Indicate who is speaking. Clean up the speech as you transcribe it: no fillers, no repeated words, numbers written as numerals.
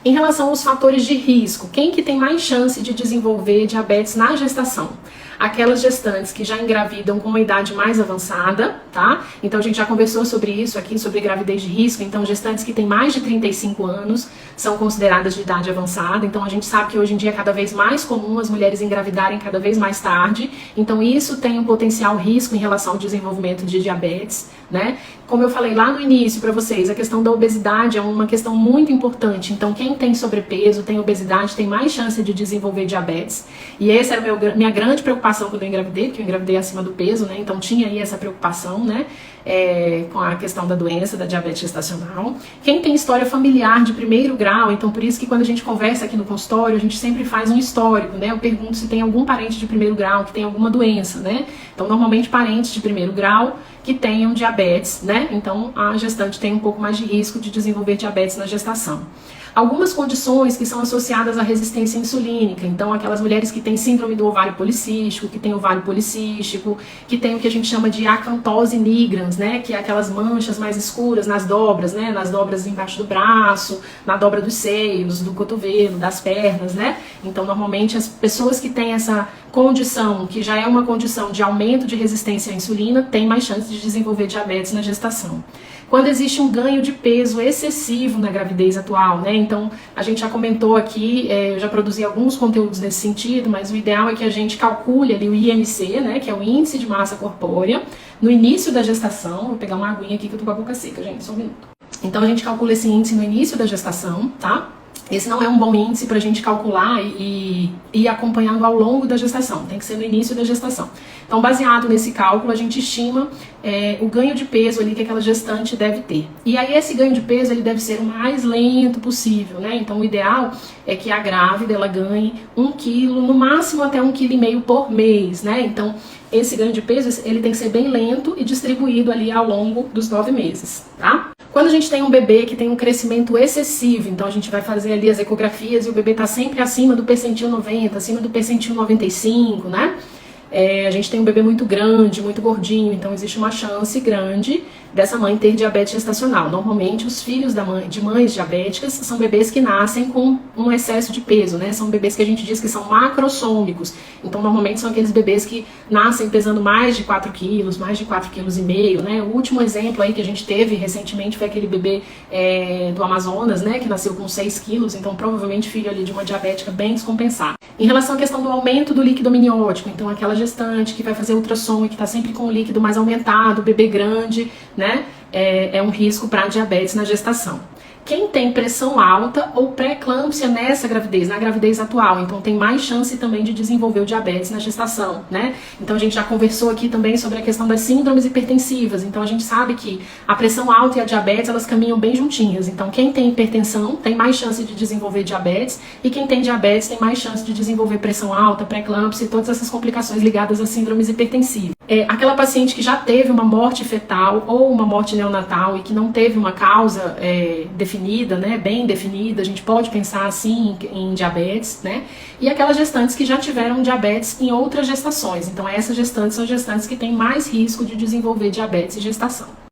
Speaker 1: Em relação aos fatores de risco, quem que tem mais chance de desenvolver diabetes na gestação? Aquelas gestantes que já engravidam com uma idade mais avançada, tá? Então a gente já conversou sobre isso aqui, sobre gravidez de risco. Então gestantes que têm mais de 35 anos são consideradas de idade avançada. Então a gente sabe que hoje em dia é cada vez mais comum as mulheres engravidarem cada vez mais tarde. Então isso tem um potencial risco em relação ao desenvolvimento de diabetes, né? Como eu falei lá no início para vocês, a questão da obesidade é uma questão muito importante. Então quem tem sobrepeso, tem obesidade, tem mais chance de desenvolver diabetes. E essa era minha grande preocupação quando eu engravidei, porque eu engravidei acima do peso, né? Então tinha aí essa preocupação, né? Com a questão da doença, da diabetes gestacional. Quem tem história familiar de primeiro grau, então por isso que quando a gente conversa aqui no consultório, a gente sempre faz um histórico, né? Eu pergunto se tem algum parente de primeiro grau que tem alguma doença, né? Então normalmente parentes de primeiro grau que tenham diabetes, né? Então a gestante tem um pouco mais de risco de desenvolver diabetes na gestação. Algumas condições que são associadas à resistência insulínica, então aquelas mulheres que têm síndrome do ovário policístico, que têm ovário policístico, que tem o que a gente chama de acantose nigrans, né, que é aquelas manchas mais escuras nas dobras, né, nas dobras embaixo do braço, na dobra dos seios, do cotovelo, das pernas, né. Então normalmente as pessoas que têm essa condição, que já é uma condição de aumento de resistência à insulina, têm mais chance de desenvolver diabetes na gestação. Quando existe um ganho de peso excessivo na gravidez atual, né? Então, a gente já comentou aqui, eu já produzi alguns conteúdos nesse sentido, mas o ideal é que a gente calcule ali o IMC, né? Que é o Índice de Massa Corpórea, no início da gestação. Vou pegar uma aguinha aqui que eu tô com a boca seca, gente, só um minuto. Então, a gente calcula esse índice no início da gestação, tá? Esse não é um bom índice para a gente calcular e ir acompanhando ao longo da gestação, tem que ser no início da gestação. Então, baseado nesse cálculo, a gente estima o ganho de peso ali que aquela gestante deve ter. E aí esse ganho de peso ele deve ser o mais lento possível, né? Então, o ideal é que a grávida ela ganhe 1 quilo, no máximo até 1,5 kg por mês, né? Então, esse ganho de peso ele tem que ser bem lento e distribuído ali ao longo dos 9 meses, tá? Quando a gente tem um bebê que tem um crescimento excessivo, então a gente vai fazer ali as ecografias e o bebê está sempre acima do percentil 90, acima do percentil 95, né? A gente tem um bebê muito grande, muito gordinho, então existe uma chance grande dessa mãe ter diabetes gestacional. Normalmente os filhos de mães diabéticas são bebês que nascem com um excesso de peso, né? São bebês que a gente diz que são macrossômicos. Então normalmente são aqueles bebês que nascem pesando mais de 4 quilos, mais de 4,5 kg, né? O último exemplo aí que a gente teve recentemente foi aquele bebê do Amazonas, né? Que nasceu com 6 quilos, então provavelmente filho ali de uma diabética bem descompensada. Em relação à questão do aumento do líquido amniótico, então aquela gestante que vai fazer ultrassom e que está sempre com o líquido mais aumentado, bebê grande, né? É um risco para diabetes na gestação. Quem tem pressão alta ou pré-eclâmpsia nessa gravidez, na gravidez atual, então tem mais chance também de desenvolver o diabetes na gestação, né? Então a gente já conversou aqui também sobre a questão das síndromes hipertensivas, então a gente sabe que a pressão alta e a diabetes, elas caminham bem juntinhas, então quem tem hipertensão tem mais chance de desenvolver diabetes e quem tem diabetes tem mais chance de desenvolver pressão alta, pré-eclâmpsia e todas essas complicações ligadas às síndromes hipertensivas. Aquela paciente que já teve uma morte fetal ou uma morte neonatal e que não teve uma causa definida, né, bem definida, a gente pode pensar assim em diabetes, né, e aquelas gestantes que já tiveram diabetes em outras gestações. Então essas gestantes são gestantes que têm mais risco de desenvolver diabetes em gestação.